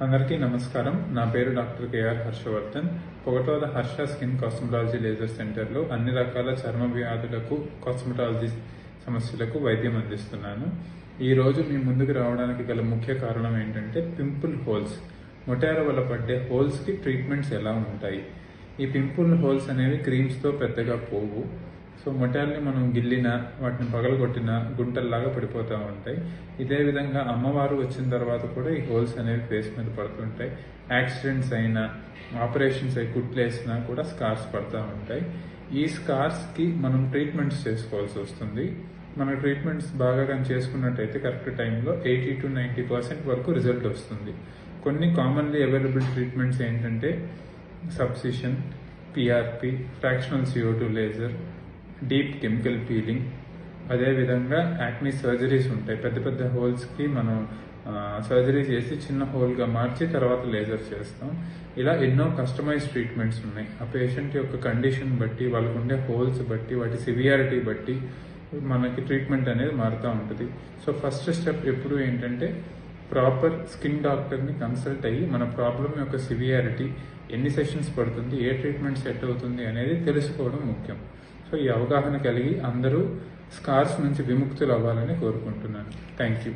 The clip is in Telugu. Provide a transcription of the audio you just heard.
అందరికీ నమస్కారం. నా పేరు డాక్టర్ కేఆర్ హర్షవర్ధన్. పొగటోద హర్ష స్కిన్ కాస్మెటాలజీ లేజర్ సెంటర్లో అన్ని రకాల చర్మ వ్యాధులకు కాస్మెటాలజీ సమస్యలకు వైద్యం అందిస్తున్నాను. ఈ రోజు మీ ముందుకు రావడానికి గల ముఖ్య కారణం ఏంటంటే పింపుల్ హోల్స్. మొటారా వల్ల పడ్డే హోల్స్కి ట్రీట్మెంట్స్ ఎలా ఉంటాయి. ఈ పింపుల్ హోల్స్ అనేవి క్రీమ్స్తో పెద్దగా పోవు. సో మొటాల్ని మనం గిల్లినా వాటిని పగలగొట్టినా గుంటల్లాగా పడిపోతూ ఉంటాయి. ఇదే విధంగా అమ్మవారు వచ్చిన తర్వాత కూడా ఈ హోల్స్ అనేవి ఫేస్ మీద పడుతుంటాయి. యాక్సిడెంట్స్ అయినా ఆపరేషన్స్ అయి కుట్లేసినా కూడా స్కార్స్ పడుతూ ఉంటాయి. ఈ స్కార్స్కి మనం ట్రీట్మెంట్స్ చేసుకోవాల్సి వస్తుంది. మన ట్రీట్మెంట్స్ బాగా కానీ చేసుకున్నట్టయితే కరెక్ట్ టైంలో 80 to 90% వరకు రిజల్ట్ వస్తుంది. కొన్ని కామన్లీ అవైలబుల్ ట్రీట్మెంట్స్ ఏంటంటే subcision, PRP, fractional CO2 laser, deep chemical peeling, అదేవిధంగా యాక్నీ సర్జరీస్ ఉంటాయి. పెద్ద పెద్ద హోల్స్కి మనం సర్జరీ చేసి చిన్న హోల్గా మార్చి తర్వాత లేజర్ చేస్తాం. ఇలా ఎన్నో కస్టమైజ్ ట్రీట్మెంట్స్ ఉన్నాయి. ఆ పేషెంట్ యొక్క కండిషన్ బట్టి, వాళ్ళకు ఉండే హోల్స్ బట్టి, వాటి సివియారిటీ బట్టి మనకి ట్రీట్మెంట్ అనేది మారుతూ ఉంటుంది. సో ఫస్ట్ స్టెప్ ఎప్పుడు ఏంటంటే ప్రాపర్ స్కిన్ డాక్టర్ని కన్సల్ట్ అయ్యి మన ప్రాబ్లం యొక్క సివియారిటీ, ఎన్ని సెషన్స్ పడుతుంది, ఏ ట్రీట్మెంట్ సెట్ అవుతుంది అనేది తెలుసుకోవడం ముఖ్యం. సో ఈ అవగాహన కలిగి అందరూ స్కార్స్ నుంచి విముక్తులు అవ్వాలని కోరుకుంటున్నాను. Thank you.